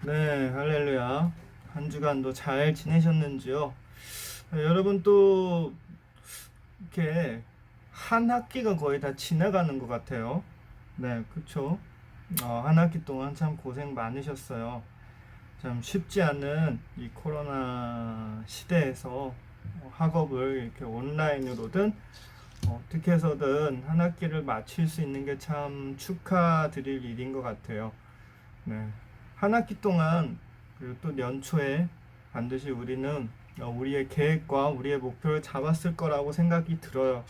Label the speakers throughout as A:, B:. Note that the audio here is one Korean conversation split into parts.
A: 네, 할렐루야. 한 주간도 잘 지내셨는지요? 여러분 또 이렇게 한 학기가 거의 다 지나가는 것 같아요. 네, 그쵸? 한 학기 동안 참 고생 많으셨어요. 참 쉽지 않은 이 코로나 시대에서 학업을 이렇게 온라인으로든 어떻게 해서든 한 학기를 마칠 수 있는 게 참 축하드릴 일인 것 같아요. 네. 한 학기 동안 그리고 또 연초에 반드시 우리는 우리의 계획과 우리의 목표를 잡았을 거라고 생각이 들어요.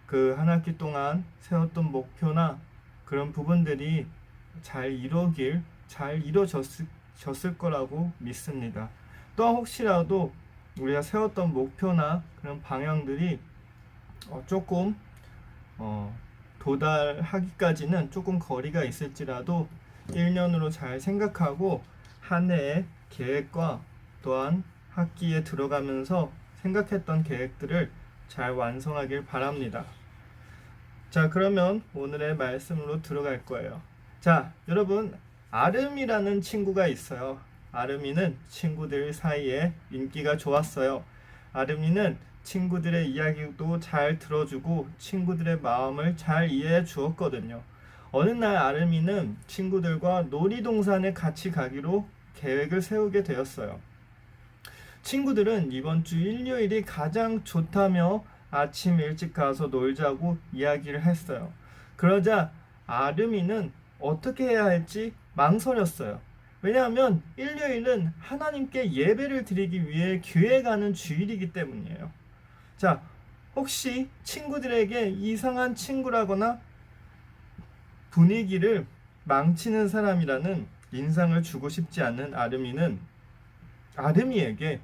A: 그 한 학기 동안 세웠던 목표나 그런 부분들이 잘 이루어졌을 거라고 믿습니다. 또한 혹시라도 우리가 세웠던 목표나 그런 방향들이 조금 어, 도달하기까지는 조금 거리가 있을지라도 1년으로 잘 생각하고 한 해의 계획과 또한 학기에 들어가면서 생각했던 계획들을 잘 완성하길 바랍니다. 자, 그러면 오늘의 말씀으로 들어갈 거예요. 자, 여러분, 아름이라는 친구가 있어요. 아름이는 친구들 사이에 인기가 좋았어요. 아름이는 친구들의 이야기도 잘 들어주고 친구들의 마음을 잘 이해해 주었거든요. 어느 날 아름이는 친구들과 놀이동산에 같이 가기로 계획을 세우게 되었어요. 친구들은 이번 주 일요일이 가장 좋다며 아침 일찍 가서 놀자고 이야기를 했어요. 그러자 아름이는 어떻게 해야 할지 망설였어요. 왜냐하면 일요일은 하나님께 예배를 드리기 위해 교회 가는 주일이기 때문이에요. 자, 혹시 친구들에게 이상한 친구라거나 분위기를 망치는 사람이라는 인상을 주고 싶지 않은 아름이는 아름이에게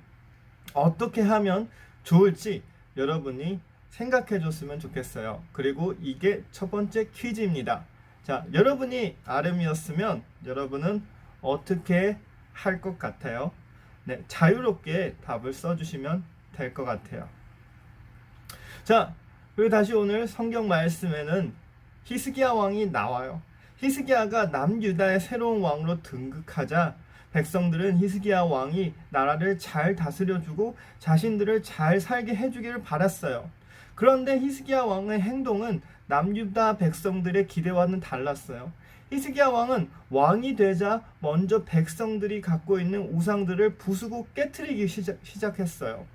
A: 어떻게 하면 좋을지 여러분이 생각해 줬으면 좋겠어요. 그리고 이게 첫 번째 퀴즈입니다. 자, 여러분이 아름이었으면 여러분은 어떻게 할 것 같아요? 네, 자유롭게 답을 써주시면 될 것 같아요. 자, 그리고 다시 오늘 성경 말씀에는 히스기야 왕이 나와요. 히스기야가 남유다의 새로운 왕으로 등극하자 백성들은 히스기야 왕이 나라를 잘 다스려주고 자신들을 잘 살게 해주기를 바랐어요. 그런데 히스기야 왕의 행동은 남유다 백성들의 기대와는 달랐어요. 히스기야 왕은 왕이 되자 먼저 백성들이 갖고 있는 우상들을 부수고 깨트리기 시작했어요.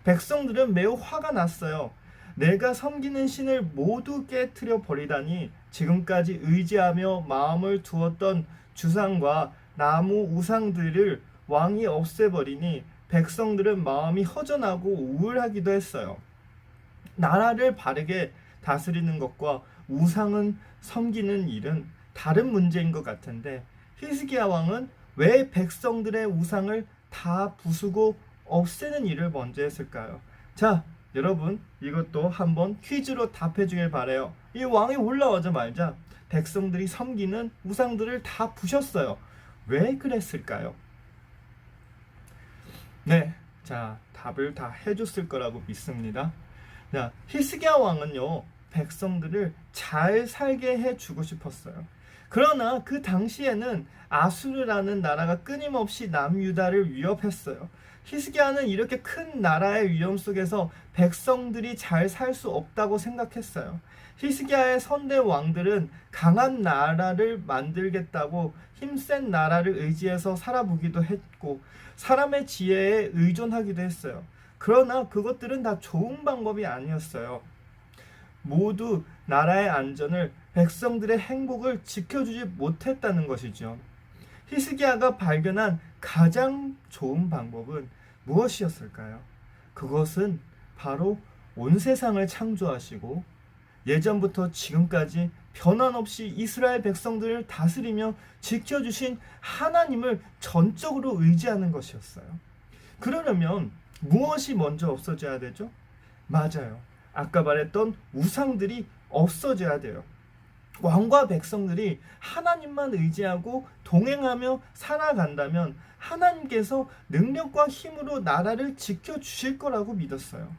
A: 백성들은 매우 화가 났어요. 내가 섬기는 신을 모두 깨트려 버리다니, 지금까지 의지하며 마음을 두었던 주상과 나무 우상들을 왕이 없애버리니 백성들은 마음이 허전하고 우울하기도 했어요. 나라를 바르게 다스리는 것과 우상은 섬기는 일은 다른 문제인 것 같은데, 히스기야 왕은 왜 백성들의 우상을 다 부수고 없애는 일을 먼저 했을까요? 자, 여러분, 이것도 한번 퀴즈로 답해 주길 바래요. 이 왕이 올라오자마자 백성들이 섬기는 우상들을 다 부셨어요. 왜 그랬을까요? 네, 자, 답을 다 해줬을 거라고 믿습니다. 자, 히스기야 왕은요, 백성들을 잘 살게 해주고 싶었어요. 그러나 그 당시에는 아수르라는 나라가 끊임없이 남유다를 위협했어요. 히스기야는 이렇게 큰 나라의 위험 속에서 백성들이 잘 살 수 없다고 생각했어요. 히스기야의 선대 왕들은 강한 나라를 만들겠다고 힘센 나라를 의지해서 살아보기도 했고 사람의 지혜에 의존하기도 했어요. 그러나 그것들은 다 좋은 방법이 아니었어요. 모두 나라의 안전을, 백성들의 행복을 지켜주지 못했다는 것이죠. 히스기야가 발견한 가장 좋은 방법은 무엇이었을까요? 그것은 바로 온 세상을 창조하시고 예전부터 지금까지 변함없이 이스라엘 백성들을 다스리며 지켜주신 하나님을 전적으로 의지하는 것이었어요. 그러려면 무엇이 먼저 없어져야 되죠? 맞아요. 아까 말했던 우상들이 없어져야 돼요. 왕과 백성들이 하나님만 의지하고 동행하며 살아간다면 하나님께서 능력과 힘으로 나라를 지켜주실 거라고 믿었어요.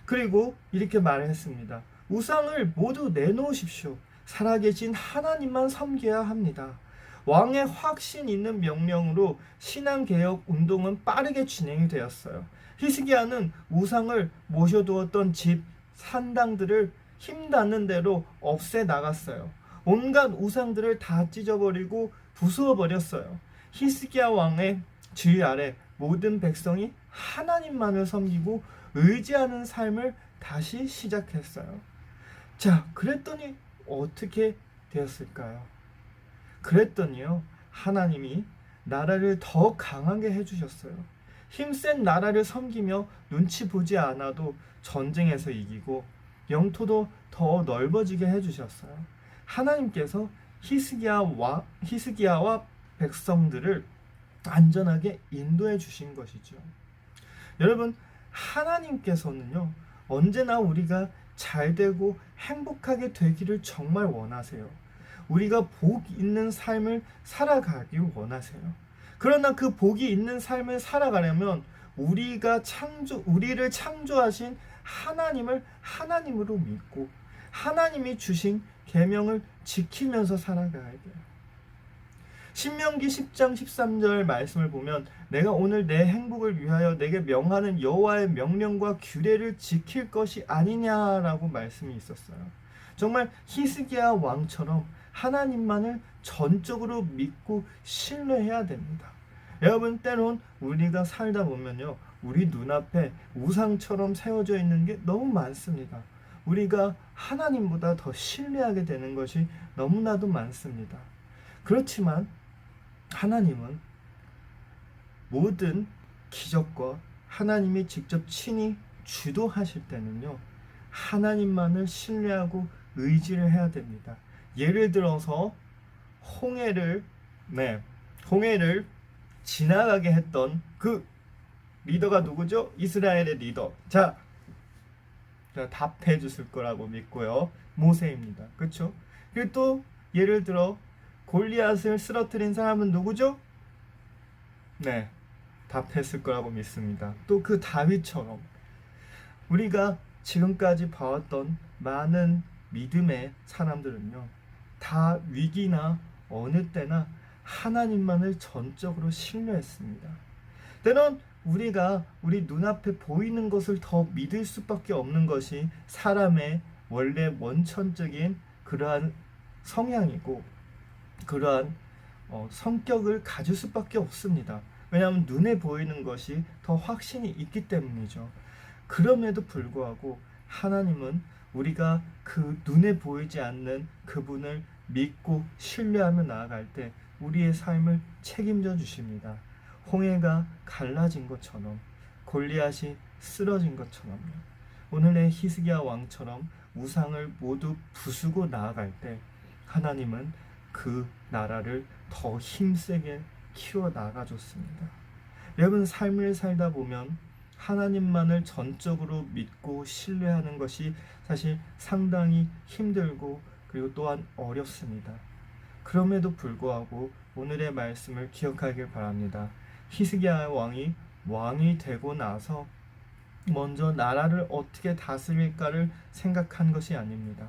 A: 그리고 이렇게 말했습니다. 우상을 모두 내놓으십시오. 살아계신 하나님만 섬겨야 합니다. 왕의 확신 있는 명령으로 신앙개혁 운동은 빠르게 진행이 되었어요. 히스기야는 우상을 모셔두었던 집, 산당들을 힘 닿는 대로 없애 나갔어요. 온갖 우상들을 다 찢어버리고 부수어버렸어요. 히스기야 왕의 지휘 아래 모든 백성이 하나님만을 섬기고 의지하는 삶을 다시 시작했어요. 자, 그랬더니 어떻게 되었을까요? 그랬더니요, 하나님이 나라를 더 강하게 해주셨어요. 힘센 나라를 섬기며 눈치 보지 않아도 전쟁에서 이기고 영토도 더 넓어지게 해주셨어요. 하나님께서 히스기야와 백성들을 안전하게 인도해 주신 것이죠. 여러분, 하나님께서는요, 언제나 우리가 잘 되고 행복하게 되기를 정말 원하세요. 우리가 복 있는 삶을 살아가길 원하세요. 그러나 그 복이 있는 삶을 살아가려면 우리를 창조하신 하나님을 하나님으로 믿고 하나님이 주신 계명을 지키면서 살아가야 돼요. 신명기 10장 13절 말씀을 보면 내가 오늘 내 행복을 위하여 내게 명하는 여호와의 명령과 규례를 지킬 것이 아니냐라고 말씀이 있었어요. 정말 히스기야 왕처럼 하나님만을 전적으로 믿고 신뢰해야 됩니다. 여러분, 때론 우리가 살다 보면요, 우리 눈앞에 우상처럼 세워져 있는 게 너무 많습니다. 우리가 하나님보다 더 신뢰하게 되는 것이 너무나도 많습니다. 그렇지만 하나님은 모든 기적과 하나님이 직접 친히 주도하실 때는요, 하나님만을 신뢰하고 의지를 해야 됩니다. 예를 들어서 홍해를 지나가게 했던 그 리더가 누구죠? 이스라엘의 리더. 자, 답해 주실 거라고 믿고요. 모세입니다. 그렇죠? 그리고 또 예를 들어 골리앗을 쓰러뜨린 사람은 누구죠? 네, 답했을 거라고 믿습니다. 또 그 다윗처럼 우리가 지금까지 봐왔던 많은 믿음의 사람들은요, 다 위기나 어느 때나 하나님만을 전적으로 신뢰했습니다. 때론 우리가 우리 눈앞에 보이는 것을 더 믿을 수밖에 없는 것이 사람의 원래 원천적인 그러한 성향이고 그러한 성격을 가질 수밖에 없습니다. 왜냐하면 눈에 보이는 것이 더 확신이 있기 때문이죠. 그럼에도 불구하고 하나님은 우리가 그 눈에 보이지 않는 그분을 믿고 신뢰하며 나아갈 때 우리의 삶을 책임져 주십니다. 홍해가 갈라진 것처럼, 골리앗이 쓰러진 것처럼요. 오늘의 히스기야 왕처럼 우상을 모두 부수고 나아갈 때 하나님은 그 나라를 더 힘세게 키워 나가줬습니다. 여러분, 삶을 살다 보면 하나님만을 전적으로 믿고 신뢰하는 것이 사실 상당히 힘들고 그리고 또한 어렵습니다. 그럼에도 불구하고 오늘의 말씀을 기억하길 바랍니다. 히스기야 왕이 되고 나서 먼저 나라를 어떻게 다스릴까를 생각한 것이 아닙니다.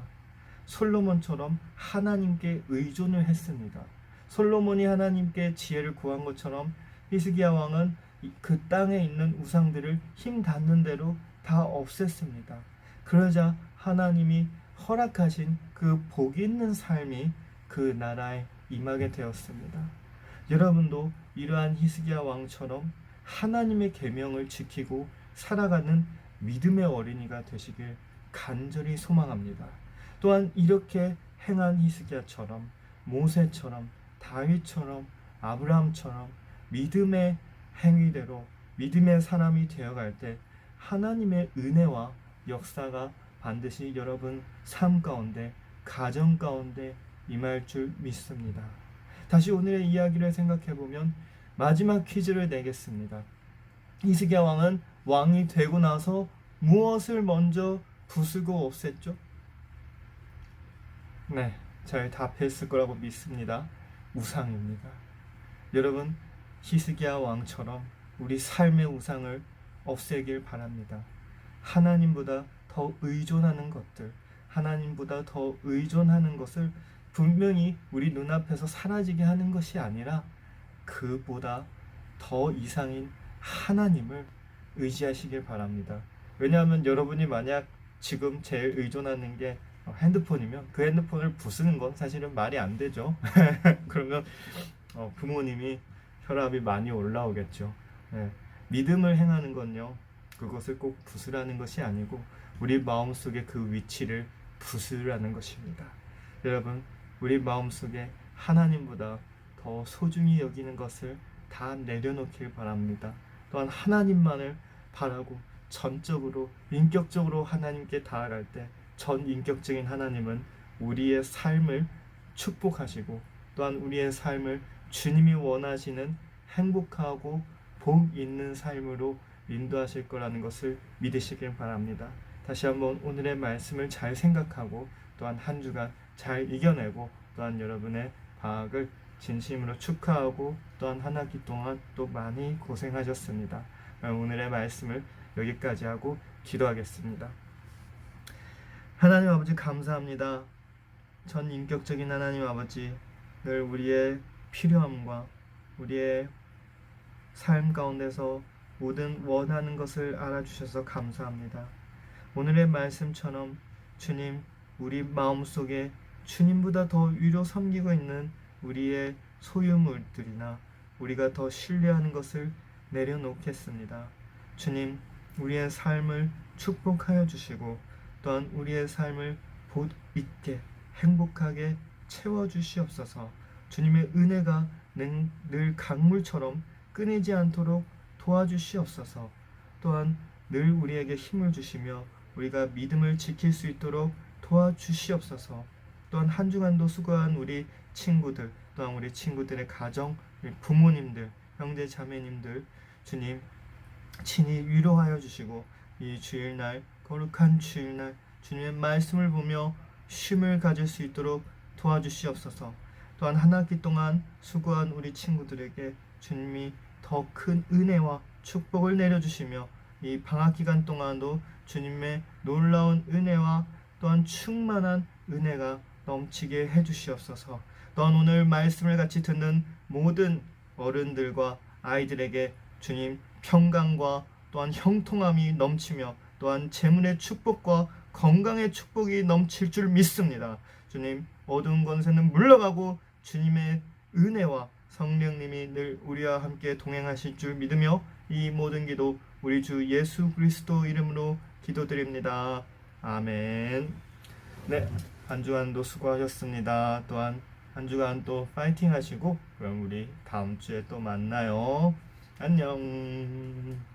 A: 솔로몬처럼 하나님께 의존을 했습니다. 솔로몬이 하나님께 지혜를 구한 것처럼 히스기야 왕은 그 땅에 있는 우상들을 힘 닿는 대로 다 없앴습니다. 그러자 하나님이 허락하신 그 복 있는 삶이 그 나라에 임하게 되었습니다. 여러분도 이러한 히스기야 왕처럼 하나님의 계명을 지키고 살아가는 믿음의 어린이가 되시길 간절히 소망합니다. 또한 이렇게 행한 히스기야처럼, 모세처럼, 다윗처럼, 아브라함처럼 믿음의 행위대로 믿음의 사람이 되어갈 때 하나님의 은혜와 역사가 반드시 여러분 삶 가운데, 가정 가운데 임할 줄 믿습니다. 다시 오늘의 이야기를 생각해보면 마지막 퀴즈를 내겠습니다. 히스기야 왕은 왕이 되고 나서 무엇을 먼저 부수고 없앴죠? 네, 잘 답했을 거라고 믿습니다. 우상입니다. 여러분, 히스기야 왕처럼 우리 삶의 우상을 없애길 바랍니다. 하나님보다 더 의존하는 것들, 하나님보다 더 의존하는 것을 분명히 우리 눈앞에서 사라지게 하는 것이 아니라 그보다 더 이상인 하나님을 의지하시길 바랍니다. 왜냐하면 여러분이 만약 지금 제일 의존하는 게 핸드폰이면 그 핸드폰을 부수는 건 사실은 말이 안 되죠. 그러면 부모님이 혈압이 많이 올라오겠죠. 네. 믿음을 행하는 건요, 그것을 꼭 부수라는 것이 아니고 우리 마음속에 그 위치를 부수라는 것입니다. 여러분, 우리 마음속에 하나님보다 더 소중히 여기는 것을 다 내려놓길 바랍니다. 또한 하나님만을 바라고 전적으로 인격적으로 하나님께 다가갈 때 전 인격적인 하나님은 우리의 삶을 축복하시고 또한 우리의 삶을 주님이 원하시는 행복하고 복 있는 삶으로 인도하실 거라는 것을 믿으시길 바랍니다. 다시 한번 오늘의 말씀을 잘 생각하고 또한 한 주간 잘 이겨내고 또한 여러분의 방학을 진심으로 축하하고 또한 한 학기 동안 또 많이 고생하셨습니다. 오늘의 말씀을 여기까지 하고 기도하겠습니다. 하나님 아버지, 감사합니다. 전 인격적인 하나님 아버지, 늘 우리의 필요함과 우리의 삶 가운데서 모든 원하는 것을 알아주셔서 감사합니다. 오늘의 말씀처럼 주님, 우리 마음속에 주님보다 더 위로 섬기고 있는 우리의 소유물들이나 우리가 더 신뢰하는 것을 내려놓겠습니다. 주님, 우리의 삶을 축복하여 주시고 또한 우리의 삶을 복 있게 행복하게 채워주시옵소서. 주님의 은혜가 늘 강물처럼 끊이지 않도록 도와주시옵소서. 또한 늘 우리에게 힘을 주시며 우리가 믿음을 지킬 수 있도록 도와주시옵소서. 또한 한 주간도 수고한 우리 친구들, 또한 우리 친구들의 가정, 부모님들, 형제 자매님들, 주님 친히 위로하여 주시고 이 주일날, 거룩한 주일날 주님의 말씀을 보며 쉼을 가질 수 있도록 도와주시옵소서. 또한 한 학기 동안 수고한 우리 친구들에게 주님이 더 큰 은혜와 축복을 내려주시며 이 방학 기간 동안도 주님의 놀라운 은혜와 또한 충만한 은혜가 넘치게 해주시옵소서. 또한 오늘 말씀을 같이 듣는 모든 어른들과 아이들에게 주님 평강과 또한 형통함이 넘치며 또한 재물의 축복과 건강의 축복이 넘칠 줄 믿습니다. 주님, 어두운 권세는 물러가고 주님의 은혜와 성령님이 늘 우리와 함께 동행하실 줄 믿으며 이 모든 기도 우리 주 예수 그리스도 이름으로 기도드립니다. 아멘. 네, 한 주간도 수고하셨습니다. 또한 한 주간 또 파이팅 하시고 그럼 우리 다음 주에 또 만나요. 안녕.